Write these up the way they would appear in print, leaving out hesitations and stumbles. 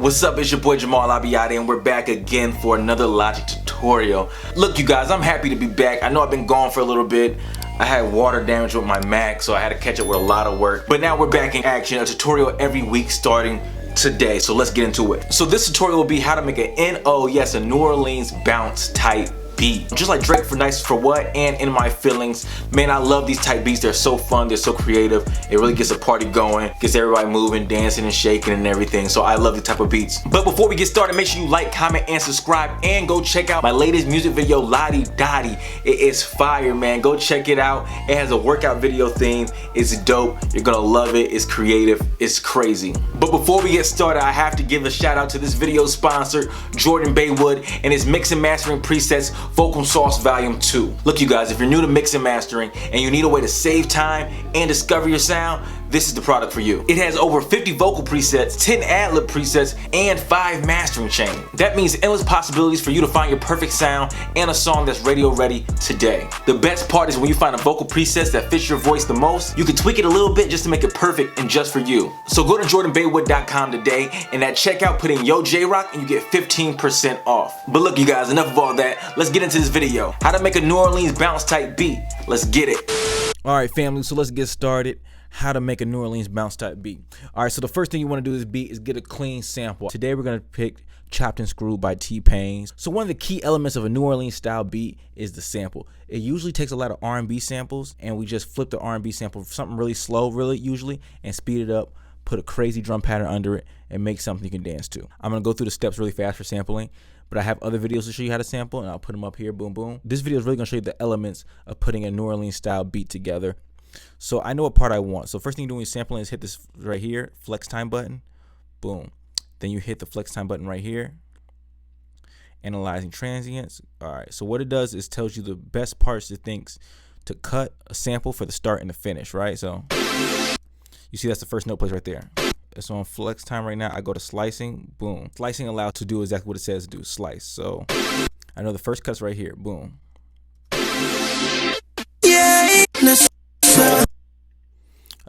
What's up, it's your boy Jamaal Abiade, and we're back again for another Logic tutorial. Look you guys, I'm happy to be back. I know I've been gone for a little bit. I had water damage with my Mac, so I had to catch up with a lot of work. But now we're back in action, a tutorial every week starting today, so let's get into it. So this tutorial will be how to make an a New Orleans bounce type beat. Just like Drake for Nice for What and In My Feelings. Man, I love these type beats. They're so fun, they're so creative. It really gets a party going, gets everybody moving, dancing and shaking and everything. So I love these type of beats. But before we get started, make sure you like, comment, and subscribe, and go check out my latest music video, LADI. It is fire, man. Go check it out. It has a workout video theme. It's dope. You're gonna love it. It's creative. It's crazy. But before we get started, I have to give a shout out to this video sponsor, Jordan Baywood, and his mix and mastering presets, Vocal Sauce Volume 2. Look you guys, if you're new to mix and mastering and you need a way to save time and discover your sound, this is the product for you. It has over 50 vocal presets, 10 ad-lib presets, and 5 mastering chains. That means endless possibilities for you to find your perfect sound and a song that's radio ready today. The best part is when you find a vocal preset that fits your voice the most, you can tweak it a little bit just to make it perfect and just for you. So go to jordanbaywood.com today, and at checkout put in YoJroc and you get 15% off. But look you guys, enough of all that. Let's get into this video. How to make a New Orleans bounce type beat. Let's get it. Alright family, so let's get started. How to make a New Orleans bounce type beat. Alright, so the first thing you want to do with this beat is get a clean sample. Today we're going to pick Chopped and Screwed by T-Pain. So one of the key elements of a New Orleans style beat is the sample. It usually takes a lot of R&B samples, and we just flip the R&B sample for something really slow, usually, and speed it up, put a crazy drum pattern under it, and make something you can dance to. I'm going to go through the steps really fast for sampling, but I have other videos to show you how to sample, and I'll put them up here, boom, boom. This video is really going to show you the elements of putting a New Orleans style beat together. So I know what part I want. So first thing you do when you're sampling is hit this right here, flex time button, boom. Then you hit the flex time button right here, analyzing transients. All right, so what it does is tells you the best parts it thinks to cut a sample for the start and the finish, right? So you see that's the first note place right there. It's on flex time right now. I go to slicing, boom. Slicing allows to do exactly what it says to do, slice. So I know the first cut's right here, boom.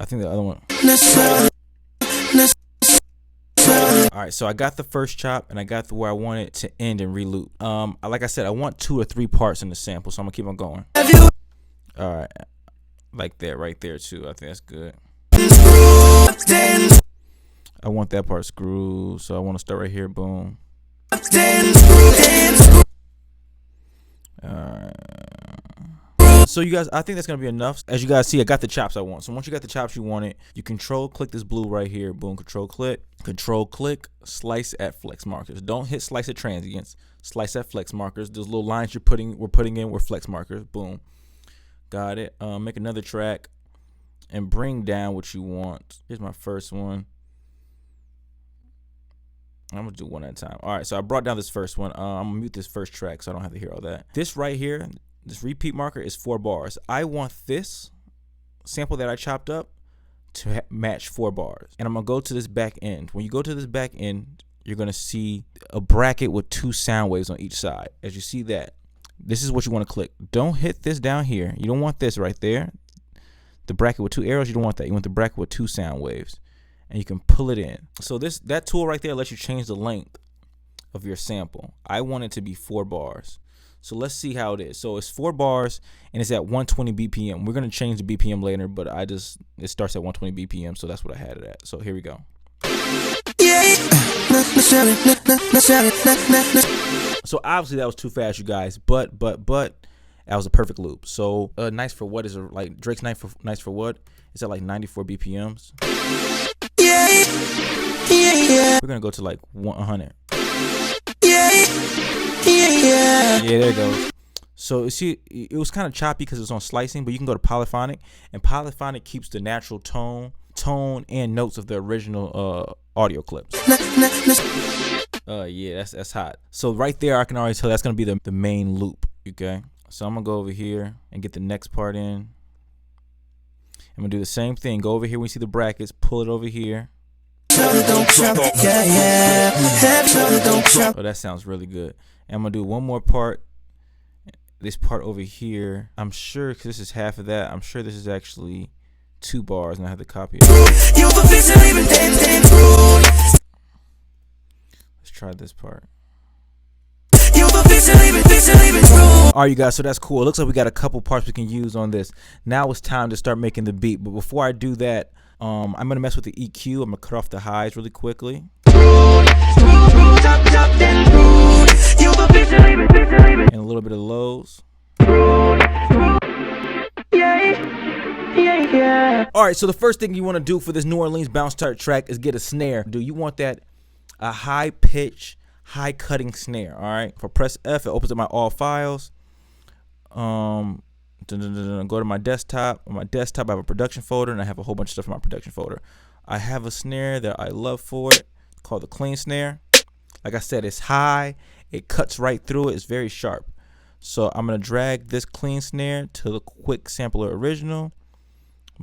I think the other one. Alright, so I got the first chop and I got where I want it to end and reloop. Like I said, I want 2 or 3 parts in the sample, so I'm gonna keep on going. Alright, like that right there too. I think that's good. I want that part screwed, so I want to start right here, boom. Alright. So you guys, I think that's gonna be enough. As you guys see, I got the chops I want. So once you got the chops you want it, you control click this blue right here, boom, control click, slice at flex markers. Don't hit slice at transients, slice at flex markers. Those little lines we're putting in were flex markers, boom. Got it. Make another track and bring down what you want. Here's my first one. I'm gonna do one at a time. All right, so I brought down this first one. I'm gonna mute this first track so I don't have to hear all that. This right here, this repeat marker is 4 bars. I want this sample that I chopped up to match 4 bars. And I'm gonna go to this back end. When you go to this back end, you're gonna see a bracket with 2 sound waves on each side. As you see that, this is what you wanna click. Don't hit this down here. You don't want this right there. The bracket with 2 arrows, you don't want that. You want the bracket with 2 sound waves. And you can pull it in. So that tool right there lets you change the length of your sample. I want it to be 4 bars. So let's see how it is. So it's 4 bars and it's at 120 BPM. We're gonna change the BPM later, but it starts at 120 BPM, so that's what I had it at. So here we go. So obviously that was too fast, you guys, but that was a perfect loop. So Nice for What is like Drake's Nice for What? It's at like 94 BPMs. We're gonna go to like 100. Yeah, there it goes. So you see, it was kind of choppy because it's on slicing, but you can go to polyphonic, and polyphonic keeps the natural tone and notes of the original audio clips. Yeah, that's hot. So right there, I can already tell that's gonna be the main loop. Okay, so I'm gonna go over here and get the next part in. I'm gonna do the same thing. Go over here when you see the brackets, pull it over here. Oh, that sounds really good. And I'm gonna do one more part. This part over here, I'm sure, because this is half of that, I'm sure this is actually 2 bars, and I have to copy it. try this part. Alright, you guys, so that's cool. It looks like we got a couple parts we can use on this. Now it's time to start making the beat. But before I do that, I'm gonna mess with the EQ. I'm gonna cut off the highs really quickly. And a little bit of lows. Alright, so the first thing you want to do for this New Orleans bounce type track is get a snare. You want that a high pitch, high cutting snare. Alright. If I press F, it opens up my all files. Go to my desktop. On my desktop I have a production folder, and I have a whole bunch of stuff in my production folder. I have a snare that I love for it called the clean snare. Like I said, it's high, it cuts right through it, it's very sharp. So I'm gonna drag this clean snare to the quick sampler original.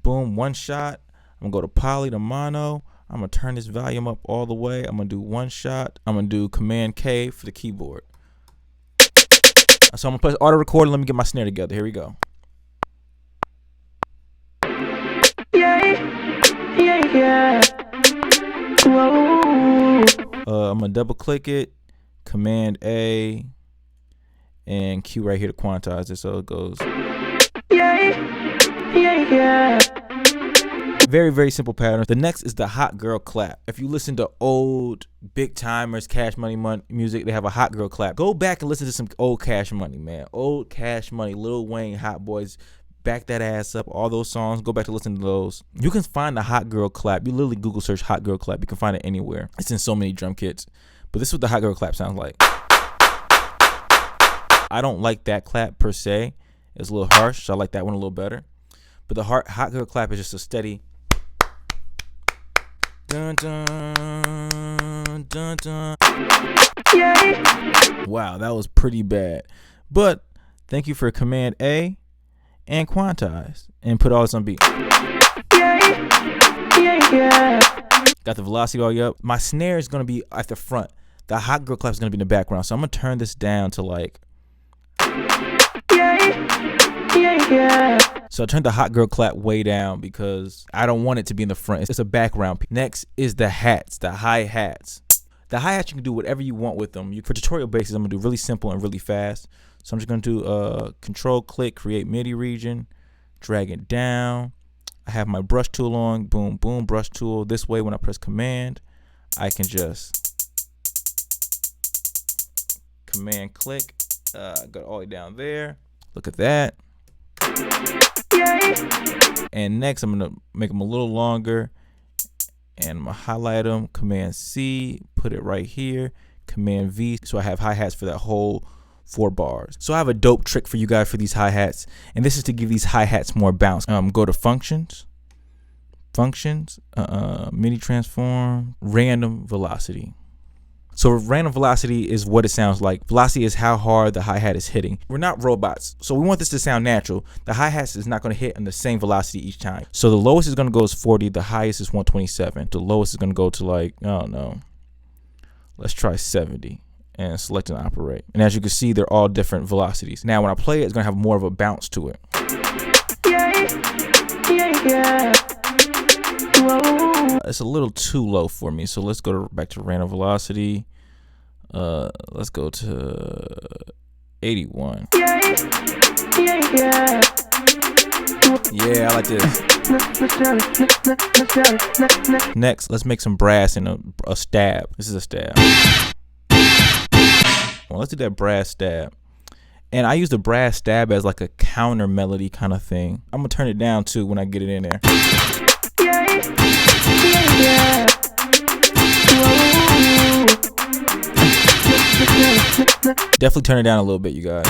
Boom, one shot. I'm gonna go to poly to mono. I'm gonna turn this volume up all the way. I'm gonna do one shot. I'm gonna do Command K for the keyboard. So I'm gonna press auto record and let me get my snare together. Here we go. I'm gonna double click it, Command A, and Q right here to quantize it so it goes. Very, very simple pattern. The next is the hot girl clap. If you listen to old Big Timers, Cash Money music, they have a hot girl clap. Go back and listen to some old Cash Money, man. Old Cash Money, Lil Wayne, Hot Boys, Back That Ass Up, all those songs. Go back to listen to those. You can find the hot girl clap. You literally Google search hot girl clap. You can find it anywhere. It's in so many drum kits. But this is what the hot girl clap sounds like. I don't like that clap per se. It's a little harsh, so I like that one a little better. But the hot girl clap is just a steady. Dun, dun, dun, dun. Wow, that was pretty bad. But thank you for Command A and quantize and put all this on beat. Got the velocity all up. My snare is gonna be at the front. The hot girl clap is gonna be in the background. So I'm gonna turn this down to like. So I turned the hot girl clap way down because I don't want it to be in the front. It's a background. Next is the hats, the hi-hats. The hi-hats, you can do whatever you want with them. For tutorial basis, I'm gonna do really simple and really fast. So I'm just gonna do control click, create MIDI region, drag it down. I have my brush tool on, boom, boom, brush tool. This way when I press command, I can just command click, go all the way down there. Look at that. And next I'm gonna make them a little longer and I'm gonna highlight them, Command C, put it right here, Command V, so I have hi-hats for that whole 4 bars. So I have a dope trick for you guys for these hi-hats, and this is to give these hi-hats more bounce. Go to functions, MIDI transform, random velocity. So random velocity is what it sounds like. Velocity is how hard the hi-hat is hitting. We're not robots, so we want this to sound natural. The hi-hat is not going to hit on the same velocity each time. So the lowest is going to go is 40, the highest is 127. The lowest is going to go to like, I don't know, let's try 70 and select and operate. And as you can see, they're all different velocities. Now when I play it, it's going to have more of a bounce to it. It's a little too low for me, so let's go back to random velocity. Let's go to 81. Yeah, I like this. Next, let's make some brass and a stab. This is a stab. Well, let's do that brass stab. And I use the brass stab as like a counter melody kind of thing. I'm gonna turn it down too when I get it in there. Definitely turn it down a little bit, you guys.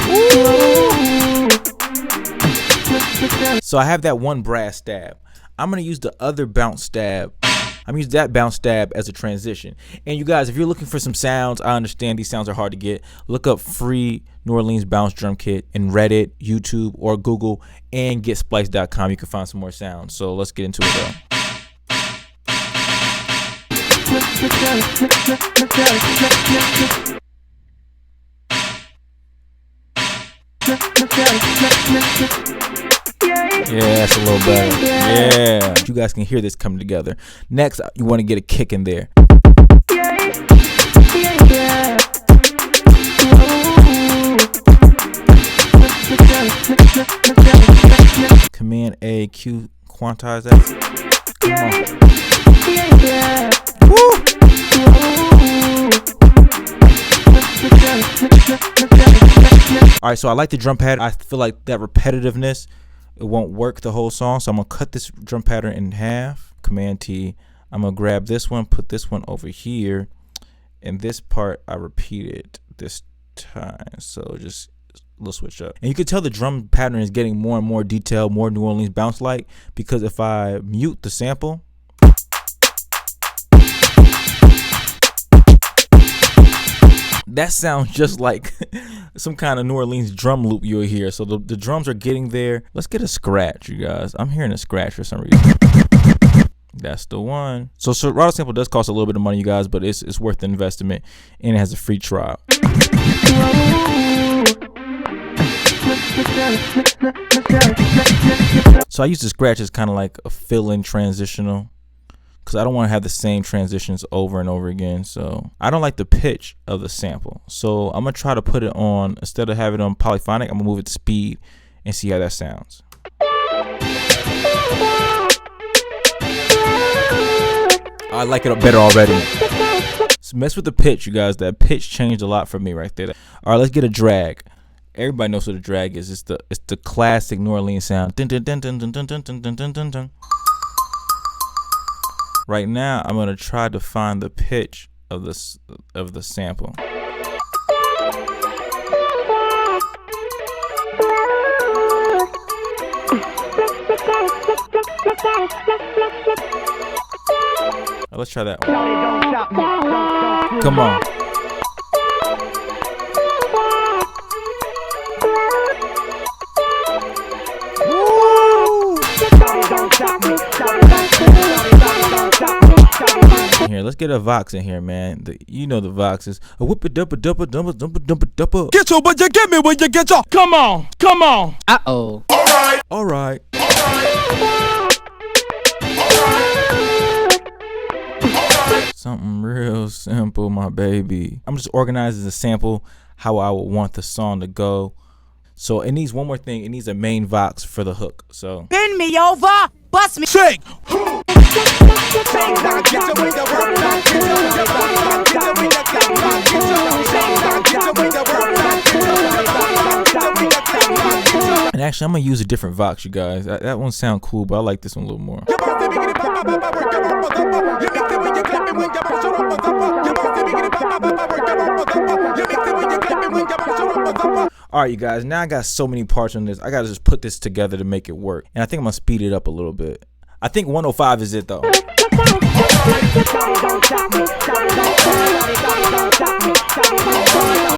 So I have that one brass stab. I'm gonna use the other bounce stab. I'm gonna use that bounce stab as a transition. And you guys, if you're looking for some sounds, I understand these sounds are hard to get. Look up free New Orleans bounce drum kit in Reddit, YouTube, or Google, and getsplice.com. You can find some more sounds. So let's get into it though. Yeah, that's a little better. Yeah, you guys can hear this coming together. Next, you want to get a kick in there. EQ quantize that. Come on. Woo! Alright, so I like the drum pattern. I feel like that repetitiveness, it won't work the whole song. So I'm gonna cut this drum pattern in half. Command T. I'm gonna grab this one, put this one over here, and this part I repeated this time. So just a little switch up. And you can tell the drum pattern is getting more and more detailed, more New Orleans bounce like, because if I mute the sample, that sounds just like some kind of New Orleans drum loop you'll hear. So the drums are getting there. Let's get a scratch, you guys. I'm hearing a scratch for some reason. That's the one. So Serato sample does cost a little bit of money, you guys, but it's worth the investment, and it has a free trial. So I use the scratch as kind of like a fill-in transitional, because I don't want to have the same transitions over and over again. So I don't like the pitch of the sample. So I'm going to try to put it on, instead of having it on polyphonic, I'm going to move it to speed and see how that sounds. I like it better already. So mess with the pitch, you guys. That pitch changed a lot for me right there. All right, let's get a drag. Everybody knows what a drag is. It's the classic New Orleans sound. Dun, dun, dun, dun, dun, dun, dun, dun, dun, dun, dun. Right now, I'm gonna try to find the pitch of the sample. Let's try that one. Come on. Here, let's get a Vox in here, man. You know the VOXs. A whoop a dup a dup a dump a dump a dump a dup a. Get your, but you get me when you get your. Come on, come on. Uh-oh. All right. Something real simple, my baby. I'm just organizing the sample how I would want the song to go. So it needs one more thing. It needs a main Vox for the hook. So Bend me over, bust me. shake. And actually, I'm gonna use a different Vox, you guys. That one sound cool, but I like this one a little more. All right, you guys, now I got so many parts on this. I gotta just put this together to make it work. And I think I'm gonna speed it up a little bit. I think 105 is it though.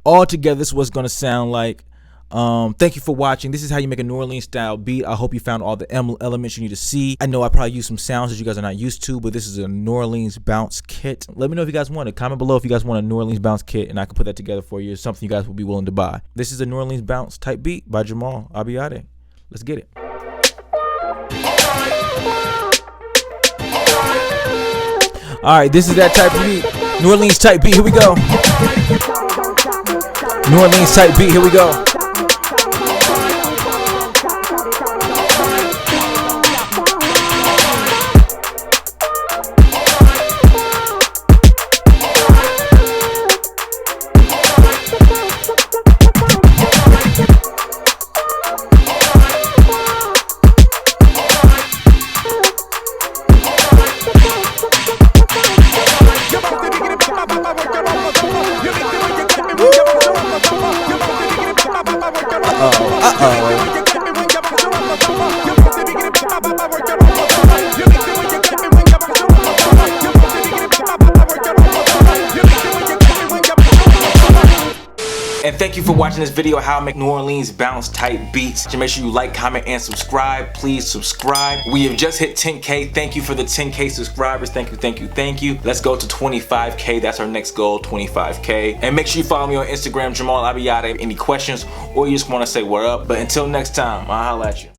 All together, this is what's gonna sound like. Thank you for watching. This is how you make a New Orleans style beat. I hope you found all the elements you need to see. I know I probably used some sounds that you guys are not used to, but this is a New Orleans bounce kit. Let me know if you guys want it. Comment below if you guys want a New Orleans bounce kit, and I can put that together for you. It's something you guys will be willing to buy. This is a New Orleans bounce type beat by Jamaal, Abiade. Let's get it. All right, this is that type of beat. New Orleans type beat. Here we go. New Orleans type beat. Here we go. And thank you for watching this video, how I make New Orleans bounce type beats. So make sure you like, comment, and subscribe. Please subscribe. We have just hit 10K. Thank you for the 10K subscribers. Thank you, thank you, thank you. Let's go to 25K. That's our next goal, 25K. And make sure you follow me on Instagram, Jamaal Abiade. Any questions or you just want to say what up. But until next time, I'll holla at you.